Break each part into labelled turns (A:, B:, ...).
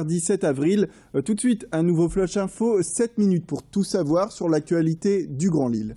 A: 17 avril. Tout de suite, un nouveau Flash Info, 7 minutes pour tout savoir sur l'actualité du Grand Lille.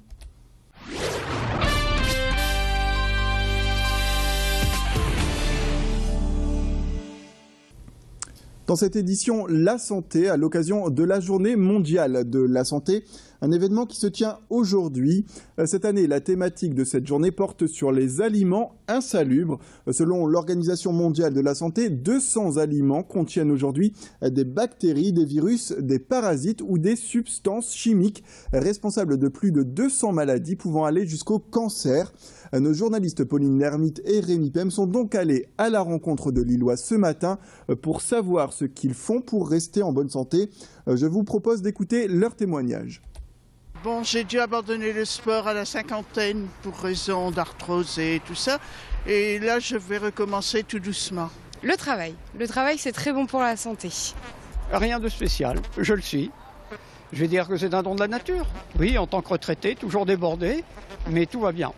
A: Dans cette édition, la santé, à l'occasion de la Journée mondiale de la santé, un événement qui se tient aujourd'hui. Cette année, la thématique de cette journée porte sur les aliments insalubres. Selon l'Organisation mondiale de la santé, 200 aliments contiennent aujourd'hui des bactéries, des virus, des parasites ou des substances chimiques responsables de plus de 200 maladies pouvant aller jusqu'au cancer. Nos journalistes Pauline Lermite et Rémi Pem sont donc allés à la rencontre de Lillois ce matin pour savoir ce qu'ils font pour rester en bonne santé. Je vous propose d'écouter leur témoignage.
B: Bon, j'ai dû abandonner le sport à la cinquantaine pour raison d'arthrose et tout ça. Et là, je vais recommencer tout doucement.
C: Le travail, c'est très bon pour la santé.
D: Rien de spécial, je le suis. Je vais dire que c'est un don de la nature. Oui, en tant que retraité, toujours débordé, mais tout va bien.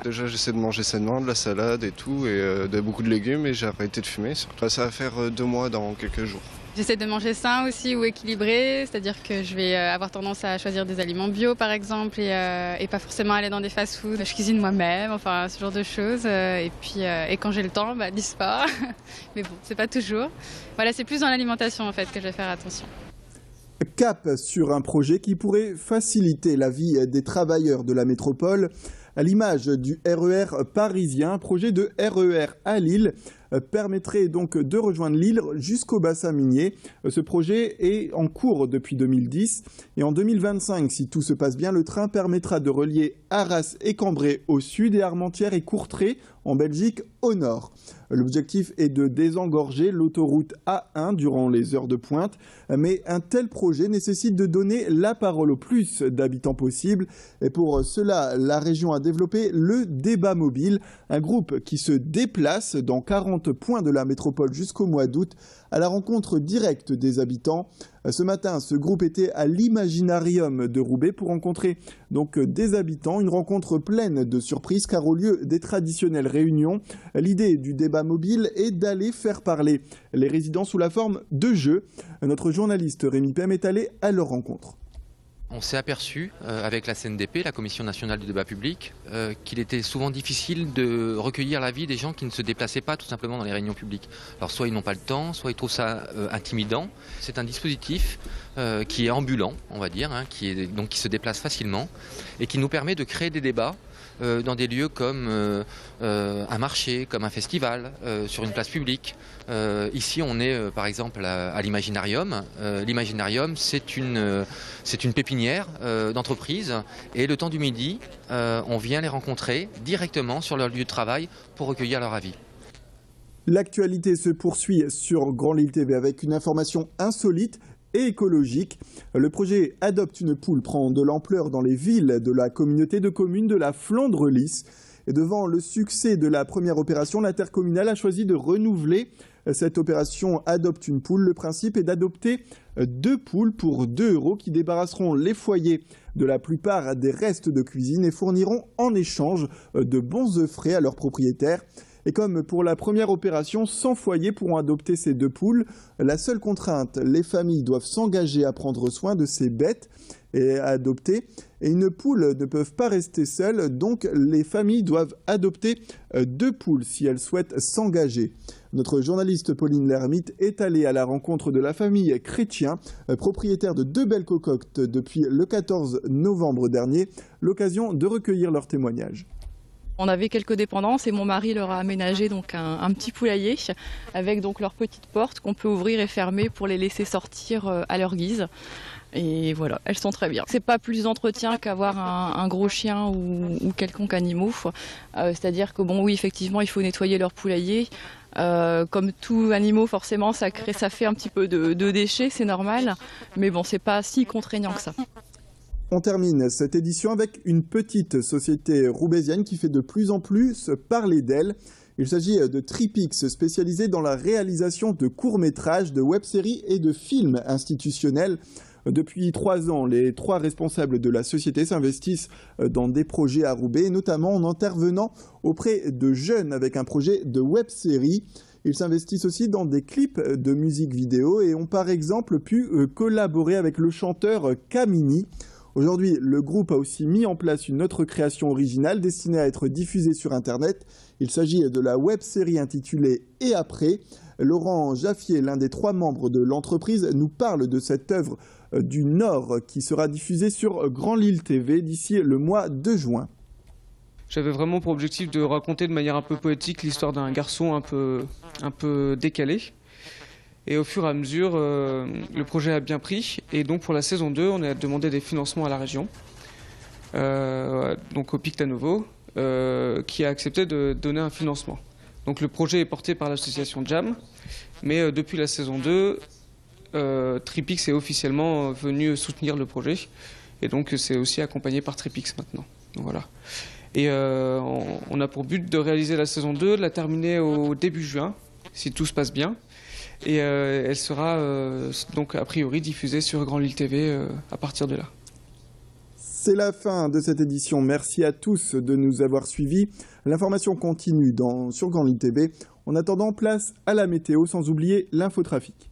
E: Déjà, j'essaie de manger sainement, de la salade et tout, et beaucoup de légumes, et j'ai arrêté de fumer. Ça va faire 2 mois dans quelques jours.
F: J'essaie de manger sain aussi ou équilibré, c'est-à-dire que je vais avoir tendance à choisir des aliments bio par exemple et pas forcément aller dans des fast-foods. Je cuisine moi-même, enfin ce genre de choses. Et quand j'ai le temps, du sport. Mais bon, c'est pas toujours. Voilà, c'est plus dans l'alimentation en fait que je vais faire attention.
A: Cap sur un projet qui pourrait faciliter la vie des travailleurs de la métropole. À l'image du RER parisien, un projet de RER à Lille permettrait donc de rejoindre Lille jusqu'au bassin minier. Ce projet est en cours depuis 2010 et en 2025, si tout se passe bien, le train permettra de relier Arras et Cambrai au sud et Armentières et Courtrai en Belgique au nord. L'objectif est de désengorger l'autoroute A1 durant les heures de pointe, mais un tel projet nécessite de donner la parole au plus d'habitants possible. Et pour cela, la région a développé le débat mobile, un groupe qui se déplace dans 40 points de la métropole jusqu'au mois d'août à la rencontre directe des habitants. Ce matin, ce groupe était à l'Imaginarium de Roubaix pour rencontrer donc des habitants. Une rencontre pleine de surprises car au lieu des traditionnelles réunions, l'idée du débat mobile est d'aller faire parler les résidents sous la forme de jeux. Notre journaliste Rémi Pem est allé à leur rencontre.
G: On s'est aperçu avec la CNDP, la Commission nationale du débat public, qu'il était souvent difficile de recueillir l'avis des gens qui ne se déplaçaient pas tout simplement dans les réunions publiques. Alors soit ils n'ont pas le temps, soit ils trouvent ça intimidant. C'est un dispositif qui est ambulant, on va dire, qui se déplace facilement et qui nous permet de créer des débats dans des lieux comme un marché, comme un festival, sur une place publique. Ici, on est par exemple à l'Imaginarium. L'Imaginarium, c'est une pépinière d'entreprise et le temps du midi, on vient les rencontrer directement sur leur lieu de travail pour recueillir leur avis.
A: L'actualité se poursuit sur Grand Lille TV avec une information insolite et écologique. Le projet Adopte une poule prend de l'ampleur dans les villes de la communauté de communes de la Flandre-Lys. Et devant le succès de la première opération, l'intercommunale a choisi de renouveler cette opération Adopte une poule. Le principe est d'adopter 2 poules pour 2 € qui débarrasseront les foyers de la plupart des restes de cuisine et fourniront en échange de bons œufs frais à leurs propriétaires. Et comme pour la première opération, 100 foyers pourront adopter ces 2 poules. La seule contrainte, les familles doivent s'engager à prendre soin de ces bêtes et à adopter. Et une poule ne peuvent pas rester seule, donc les familles doivent adopter 2 poules si elles souhaitent s'engager. Notre journaliste Pauline Lermite est allée à la rencontre de la famille Chrétien, propriétaire de 2 belles cocottes depuis le 14 novembre dernier, l'occasion de recueillir leurs témoignages.
H: On avait quelques dépendances et mon mari leur a aménagé donc un petit poulailler avec donc leur petite porte qu'on peut ouvrir et fermer pour les laisser sortir à leur guise. Et voilà, elles sont très bien. C'est pas plus d'entretien qu'avoir un gros chien ou quelconque animaux. C'est-à-dire que bon, oui, effectivement, il faut nettoyer leur poulailler. Comme tout animal, forcément, ça fait un petit peu de déchets, c'est normal. Mais bon, c'est pas si contraignant que ça.
A: On termine cette édition avec une petite société roubaisienne qui fait de plus en plus parler d'elle. Il s'agit de Tripix, spécialisé dans la réalisation de courts-métrages, de web-séries et de films institutionnels. Depuis 3 ans, les 3 responsables de la société s'investissent dans des projets à Roubaix, notamment en intervenant auprès de jeunes avec un projet de web-série. Ils s'investissent aussi dans des clips de musique vidéo et ont par exemple pu collaborer avec le chanteur Kamini. Aujourd'hui, le groupe a aussi mis en place une autre création originale destinée à être diffusée sur Internet. Il s'agit de la web-série intitulée « Et après ». Laurent Jaffier, l'un des 3 membres de l'entreprise, nous parle de cette œuvre du Nord qui sera diffusée sur Grand Lille TV d'ici le mois de juin.
I: J'avais vraiment pour objectif de raconter de manière un peu poétique l'histoire d'un garçon un peu décalé. Et au fur et à mesure, le projet a bien pris. Et donc pour la saison 2, on a demandé des financements à la région, donc au Picta Novo, qui a accepté de donner un financement. Donc le projet est porté par l'association Jam, mais depuis la saison 2, Tripix est officiellement venu soutenir le projet. Et donc c'est aussi accompagné par Tripix maintenant. Donc, voilà. Et on a pour but de réaliser la saison 2, de la terminer au début juin, si tout se passe bien. Et elle sera donc a priori diffusée sur Grand Lille TV à partir de là.
A: C'est la fin de cette édition. Merci à tous de nous avoir suivis. L'information continue sur Grand Lille TV. En attendant, place à la météo, sans oublier l'infotrafic.